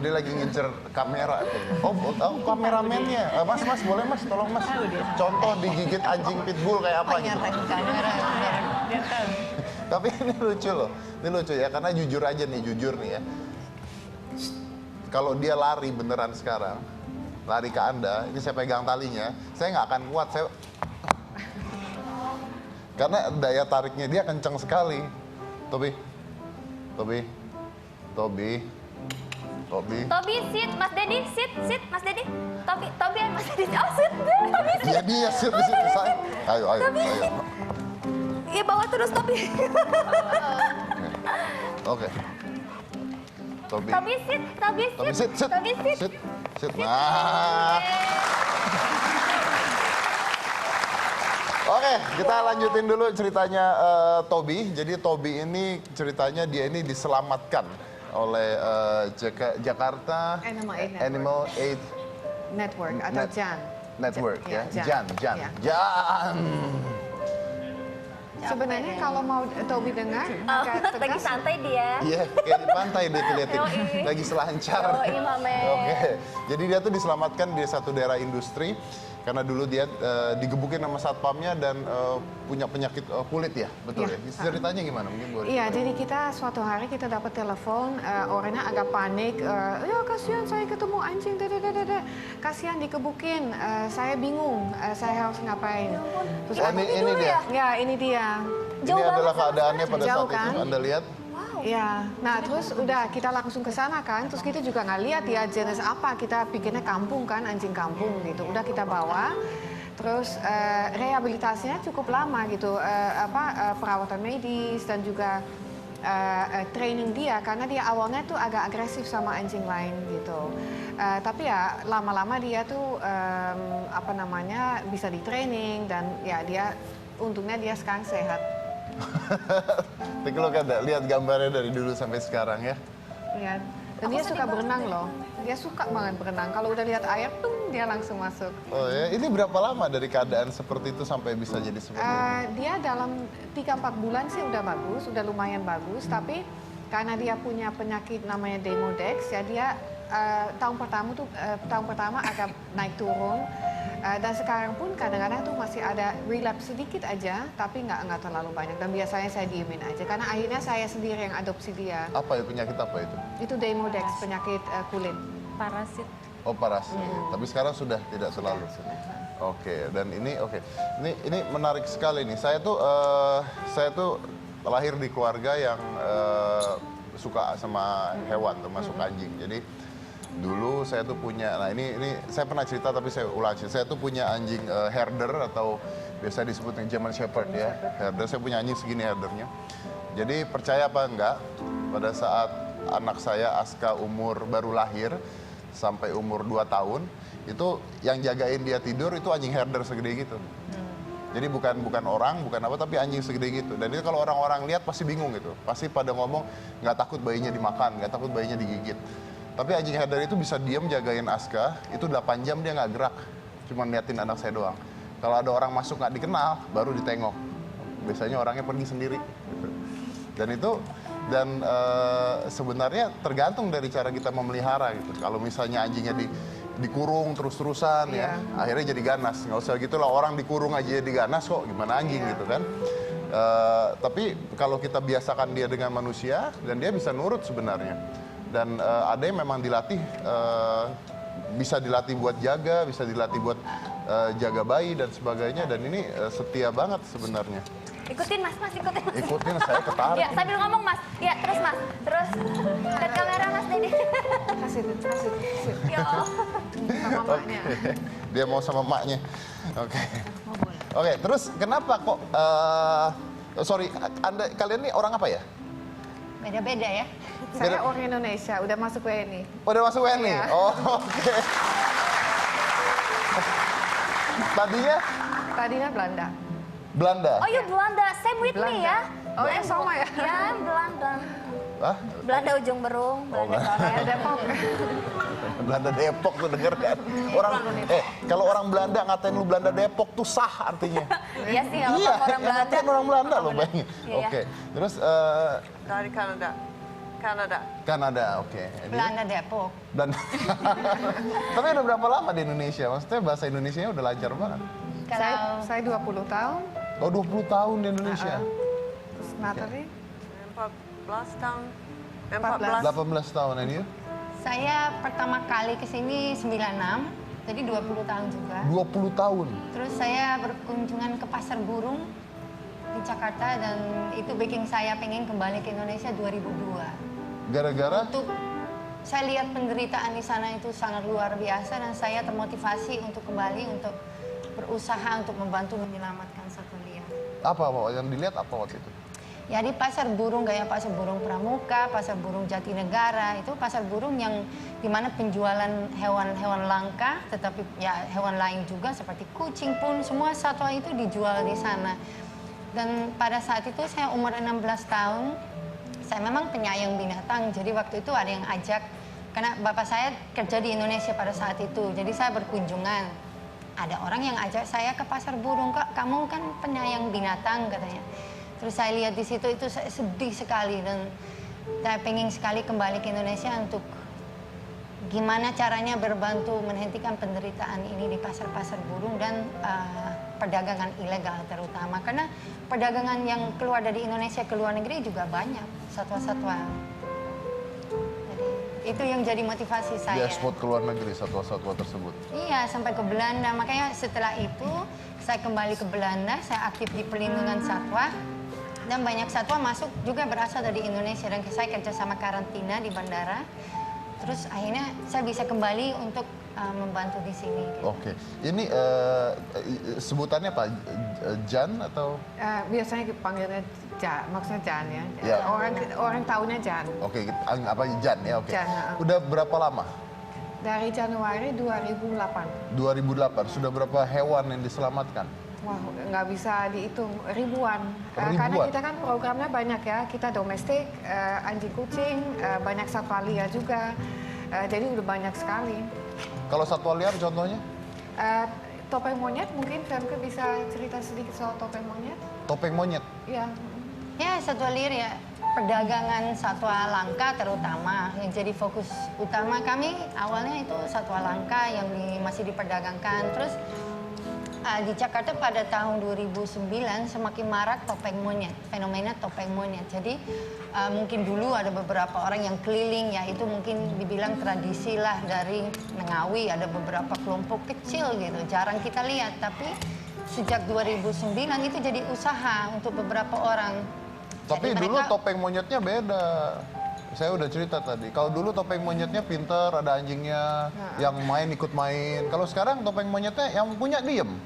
dia lagi ngincer kamera. Oh, kameramennya. Mas, boleh mas, tolong mas. Contoh digigit anjing pitbull kayak apa gitu. Kamera, dia tahu. Tapi ini lucu loh, ini lucu ya, karena jujur nih ya. Kalau dia lari beneran sekarang, lari ke Anda, ini saya pegang talinya, saya nggak akan kuat, karena daya tariknya dia kencang sekali. Tobi, sit, Mas Dedi, sit, Mas Dedi. Tobi, Mas Dedi. Oh, sit, Tobi, sit. Iya dia sit di situ saya. Ayo. Iya, bawa terus Tobi. Oke. Tobi, sit. Nah. Oke, kita lanjutin dulu ceritanya Tobi. Jadi Tobi ini ceritanya dia ini diselamatkan oleh Jakarta Animal Aid Network atau JAN. Network ya. Jan. Jan. Sebenarnya kalau mau Tobi dengar, agak Lagi tegas. santai dia. Iya, kayak di pantai dia tuh liatin. Lagi selancar. Mame. Oke. Jadi dia tuh diselamatkan di satu daerah industri karena dulu dia digebukin sama satpamnya dan punya penyakit kulit ya, betul ya? Ceritanya gimana? Mungkin boleh. Iya, jadi kita suatu hari kita dapat telepon, orangnya agak panik, ya kasihan saya ketemu anjing, kasihan dikebukin, saya bingung, saya harus ngapain. Terus ini dia. Ya, ini dia. Ini adalah keadaannya pada Jauh, saat kan? itu. Anda lihat? Ya, nah terus udah kita langsung ke sana kan, terus kita juga nggak lihat ya jenis apa, kita pikirnya kampung kan, anjing kampung gitu. Udah kita bawa, terus rehabilitasinya cukup lama gitu, perawatan medis dan juga training dia karena dia awalnya tuh agak agresif sama anjing lain gitu. Tapi ya lama-lama dia tuh bisa di training dan ya dia untungnya dia sekarang sehat. Tapi lo kan lihat gambarnya dari dulu sampai sekarang ya. Lihat. Dan dia suka berenang loh. Dia suka banget berenang. Kalau udah lihat air, dia langsung masuk. Oh ya, ini berapa lama dari keadaan seperti itu sampai bisa jadi seperti ini? Dia dalam 3-4 bulan sih udah bagus, udah lumayan bagus. Tapi karena dia punya penyakit namanya Demodex, ya dia tahun pertama agak naik turun. Dan sekarang pun kadang-kadang tuh masih ada relapse sedikit aja, tapi nggak terlalu banyak. Dan biasanya saya diemin aja, karena akhirnya saya sendiri yang adopsi dia. Apa ya, penyakit apa itu? Itu Demodex, penyakit kulit. Parasit. Oh, parasit. Tapi sekarang sudah tidak selalu. Oke, dan ini ini menarik sekali nih. Saya tuh lahir di keluarga yang suka sama hewan, termasuk anjing. Jadi dulu saya tuh punya, nah ini saya pernah cerita tapi saya ulang. Saya tuh punya anjing herder atau biasa disebut German Shepherd ya. Herder, saya punya anjing segini herdernya. Jadi percaya apa enggak, pada saat anak saya Aska umur baru lahir sampai umur 2 tahun, itu yang jagain dia tidur itu anjing herder segede gitu. Jadi bukan orang, bukan apa, tapi anjing segede gitu. Dan itu kalau orang-orang lihat pasti bingung gitu. Pasti pada ngomong nggak takut bayinya dimakan, nggak takut bayinya digigit. Tapi anjing herder itu bisa diam jagain Aska, itu 8 jam dia nggak gerak. Cuma liatin anak saya doang. Kalau ada orang masuk nggak dikenal, baru ditengok. Biasanya orangnya pergi sendiri. Gitu. Dan sebenarnya tergantung dari cara kita memelihara gitu. Kalau misalnya anjingnya dikurung terus-terusan ya, akhirnya jadi ganas. Nggak usah gitu lah, orang dikurung aja jadi ganas kok, gimana anjing gitu kan. Tapi kalau kita biasakan dia dengan manusia, dan dia bisa nurut sebenarnya. Dan ada yang memang dilatih, bisa dilatih buat jaga, bisa dilatih buat jaga bayi dan sebagainya. Dan ini setia banget sebenarnya. Ikutin mas, ikutin mas. Ikutin, saya ketarik. Ya, sambil ngomong mas. Ya, terus mas. Terus. Lihat kamera mas Dedi. Kasih. Ya Allah. Sama maknya. Dia mau sama maknya. Oke, terus kenapa kok, sorry, kalian ini orang apa ya? Beda-beda ya. Saya orang Indonesia, udah masuk WNI. Udah masuk WNI? Iya. Oh, oke. Tadinya Belanda. Belanda? Oh, you Belanda. Same with me ya. Oh, ya sama ya? Ya, Belanda. Hah? Belanda ujung berung, Belanda Korea. Depok. Belanda Depok tuh denger kan? Kalau orang Belanda ngatain lu Belanda Depok tuh sah artinya. Iya sih, kalau orang Belanda. Ngatain orang Belanda loh, bayangin. Iya. Oke, terus Dari Kanada. Kanada. Kanada, oke. And you? Belanda Depok. Dan tapi udah berapa lama di Indonesia? Maksudnya bahasa Indonesianya udah lancar banget. Saya 20 tahun. Oh, 20 tahun di Indonesia. Terus Natalie? 14 tahun. 14. 18 tahun, and you? Saya pertama kali ke sini 96, jadi 20 tahun juga. 20 tahun. Terus saya berkunjungan ke Pasar Burung di Jakarta dan itu bikin saya pengen kembali ke Indonesia 2002. Gara-gara? Untuk saya lihat penderitaan di sana itu sangat luar biasa dan saya termotivasi untuk kembali untuk berusaha untuk membantu menyelamatkan satwa liar. Apa yang dilihat apa waktu itu? Ya di pasar burung kayak pasar burung Pramuka, pasar burung Jatinegara itu pasar burung yang dimana penjualan hewan-hewan langka, tetapi ya hewan lain juga seperti kucing pun semua satwa itu dijual di sana. Dan pada saat itu saya umur 16 tahun, saya memang penyayang binatang. Jadi waktu itu ada yang ajak, karena bapak saya kerja di Indonesia pada saat itu, jadi saya berkunjungan. Ada orang yang ajak saya ke pasar burung, Kak, kamu kan penyayang binatang katanya. Terus saya lihat di situ itu saya sedih sekali dan saya pengen sekali kembali ke Indonesia untuk gimana caranya berbantu menghentikan penderitaan ini di pasar-pasar burung dan perdagangan ilegal terutama karena perdagangan yang keluar dari Indonesia ke luar negeri juga banyak satwa-satwa. Jadi itu yang jadi motivasi saya. Diekspor ke luar negeri satwa-satwa tersebut. Iya, sampai ke Belanda. Makanya setelah itu saya kembali ke Belanda, saya aktif di perlindungan satwa. Dan banyak satwa masuk juga berasal dari Indonesia. Dan saya kerja sama karantina di bandara. Terus akhirnya saya bisa kembali untuk membantu di sini. Gitu. Oke. Ini sebutannya apa? Jan atau? Biasanya panggilnya Jan, maksudnya Jan ya. Ya. Orang tahunya Jan. Oke, apa Jan ya? Oke. Jan, Udah berapa lama? Dari Januari 2008. 2008. Sudah berapa hewan yang diselamatkan? Wah, nggak bisa dihitung, ribuan. Ribuan? Karena kita kan programnya banyak ya, kita domestik, anjing kucing, banyak satwa liar juga. Jadi udah banyak sekali. Kalau satwa liar contohnya? Topeng monyet, mungkin Femke bisa cerita sedikit soal topeng monyet? Topeng monyet? Iya. Ya, satwa liar ya, perdagangan satwa langka terutama yang jadi fokus utama kami awalnya itu satwa langka yang masih diperdagangkan. Terus di Jakarta pada tahun 2009 semakin marak topeng monyet, fenomena topeng monyet. Jadi mungkin dulu ada beberapa orang yang keliling ya itu mungkin dibilang tradisi lah dari Ngawi, ada beberapa kelompok kecil gitu, jarang kita lihat. Tapi sejak 2009 itu jadi usaha untuk beberapa orang. Tapi Jadi dulu mereka, topeng monyetnya beda. Saya udah cerita tadi. Kalau dulu topeng monyetnya pinter, ada anjingnya, yang main ikut main. Kalau sekarang topeng monyetnya yang punya diem.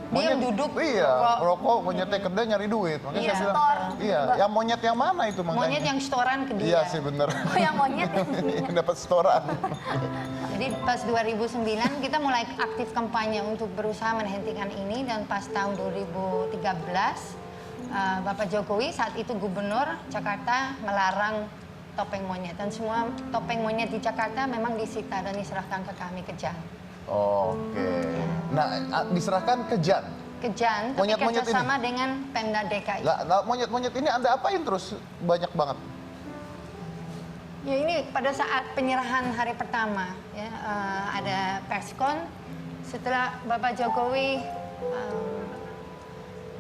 Diam, duduk, Iya, rokok. rokok, monyetnya kerja nyari duit. Makanya Iya. saya bilang, Store. iya, yang monyet yang mana itu makanya? monyet yang setoran ke dia. Iya sih bener. Oh, yang monyet. Yang dapat setoran. Jadi pas 2009 kita mulai aktif kampanye untuk berusaha menghentikan ini dan pas tahun 2013 Bapak Jokowi saat itu gubernur Jakarta melarang topeng monyet dan semua topeng monyet di Jakarta memang disita dan diserahkan ke kami ke Jan. Oke. Nah, diserahkan ke Jan. Ke Jan, tapi Monyet-monyet kerjasama dengan Pemda DKI. Lah, monyet-monyet ini Anda apain terus banyak banget? Ya ini pada saat penyerahan hari pertama ya ada perskon setelah Bapak Jokowi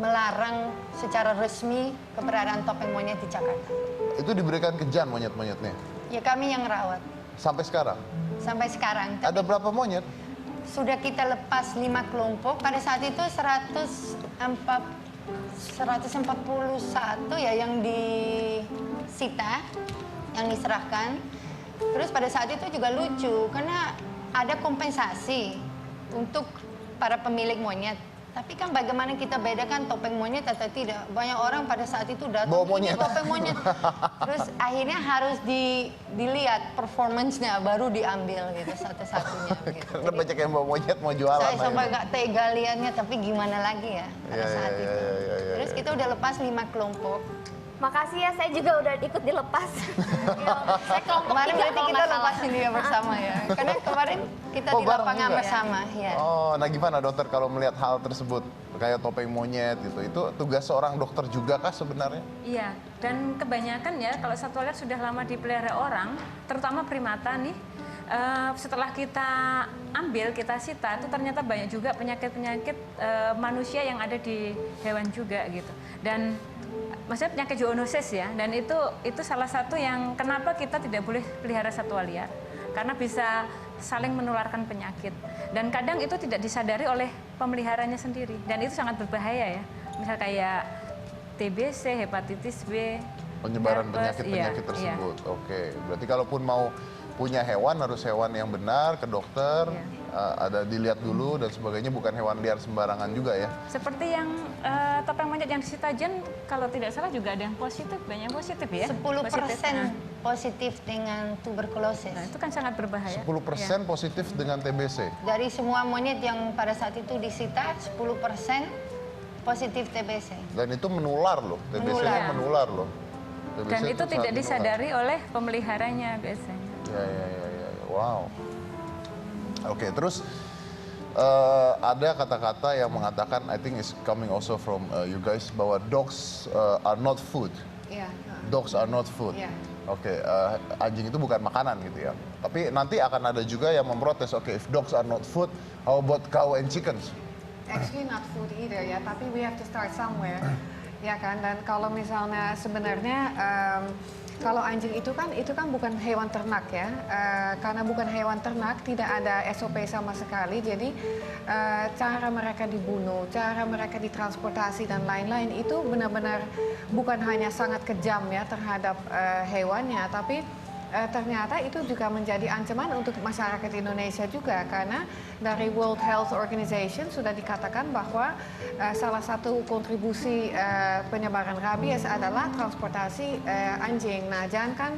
melarang secara resmi keberadaan topeng monyet di Jakarta. Itu diberikan ke Jan monyet-monyetnya? Ya kami yang rawat Sampai sekarang? sampai sekarang. Tapi Ada berapa monyet? sudah kita lepas 5 kelompok. Pada saat itu 141 ya yang disita, yang diserahkan. Terus pada saat itu juga lucu karena ada kompensasi untuk para pemilik monyet. Tapi kan bagaimana kita bedakan topeng monyet atau tidak? Banyak orang pada saat itu datang Bawa ini monyet. topeng monyet. Terus akhirnya harus dilihat performance-nya baru diambil gitu satu-satunya gitu. Karena Jadi, banyak yang bawa monyet mau jualan. saya sampai akhirnya. nggak tega liatnya, tapi gimana lagi ya pada Iya, saat iya, itu. iya, iya, Terus iya. kita udah lepas 5 kelompok. Makasih ya, saya juga udah ikut dilepas. Ya, saya kelompok Kemarin 3 berarti kalau kita nggak salah. lepasin dia bersama ya. Karena kemarin kita Oh, di bareng lapangan juga? bersama. Ya. Oh, nah gimana dokter kalau melihat hal tersebut kayak topeng monyet gitu, itu tugas seorang dokter juga kah sebenarnya? Iya, dan kebanyakan ya kalau satwa liar sudah lama dipelihara orang, terutama primata nih, setelah kita ambil, kita sita, itu ternyata banyak juga penyakit-penyakit manusia yang ada di hewan juga gitu. Dan maksudnya penyakit zoonosis ya, dan itu salah satu yang kenapa kita tidak boleh pelihara satwa liar, karena bisa saling menularkan penyakit. Dan kadang itu tidak disadari oleh pemeliharanya sendiri, dan itu sangat berbahaya ya. Misal kayak TBC, hepatitis B, Penyebaran herpes, penyakit-penyakit iya, tersebut. Oke, berarti kalaupun mau punya hewan harus hewan yang benar, ke dokter, ada dilihat dulu dan sebagainya, bukan hewan liar sembarangan juga ya. Seperti yang topeng monyet yang disita Jen, kalau tidak salah juga ada yang positif, banyak yang positif ya. 10% positif dengan tuberkulosis. Nah, itu kan sangat berbahaya. 10% positif dengan TBC. Dari semua monyet yang pada saat itu disita, 10% positif TBC. Dan itu menular loh, TBC-nya menular loh. TBC Dan itu sangat tidak menular. disadari oleh pemeliharanya biasanya. Ya. Wow. Oke, terus ada kata-kata yang mengatakan, I think it's coming also from you guys, bahwa dogs are not food. Iya. Dogs are not food. Iya. Oke, anjing itu bukan makanan gitu ya. Tapi nanti akan ada juga yang memprotes, oke, if dogs are not food, how about cow and chickens? Actually not food either ya, tapi we have to start somewhere. Ya kan, dan kalau misalnya sebenarnya kalau anjing itu kan bukan hewan ternak ya, karena bukan hewan ternak tidak ada SOP sama sekali, jadi cara mereka dibunuh, cara mereka ditransportasi dan lain-lain itu benar-benar bukan hanya sangat kejam ya terhadap hewannya, tapi ternyata itu juga menjadi ancaman untuk masyarakat Indonesia juga, karena dari World Health Organization sudah dikatakan bahwa salah satu kontribusi penyebaran rabies adalah transportasi anjing. Nah, jangan kan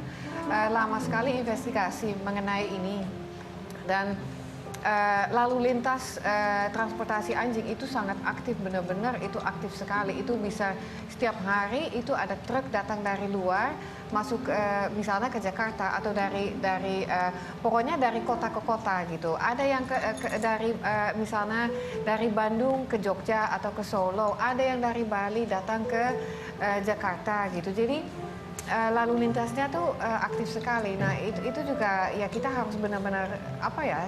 lama sekali investigasi mengenai ini, dan lalu lintas transportasi anjing itu sangat aktif, benar-benar itu aktif sekali. Itu bisa setiap hari itu ada truk datang dari luar masuk misalnya ke Jakarta atau dari pokoknya dari kota ke kota gitu. Ada yang dari misalnya dari Bandung ke Jogja atau ke Solo, ada yang dari Bali datang ke Jakarta gitu. Jadi lalu lintasnya tuh aktif sekali. Nah itu juga ya kita harus benar-benar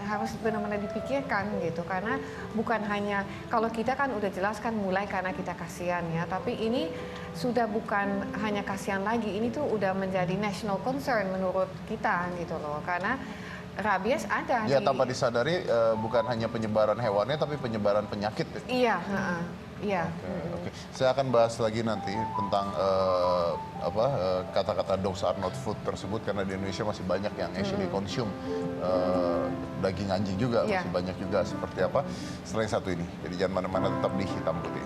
harus benar-benar dipikirkan gitu, karena bukan hanya kalau kita kan udah jelaskan mulai karena kita kasihan ya, tapi ini sudah bukan hanya kasihan lagi, ini tuh udah menjadi national concern menurut kita gitu loh, karena rabies ada. Ya, tanpa disadari bukan hanya penyebaran hewannya tapi penyebaran penyakit. Iya, iya. Oke. Saya akan bahas lagi nanti tentang kata-kata dogs are not food tersebut, karena di Indonesia masih banyak yang actually consume daging anjing juga, masih banyak juga. Seperti apa setelah yang satu ini. Jadi jangan mana-mana, tetap di Hitam Putih.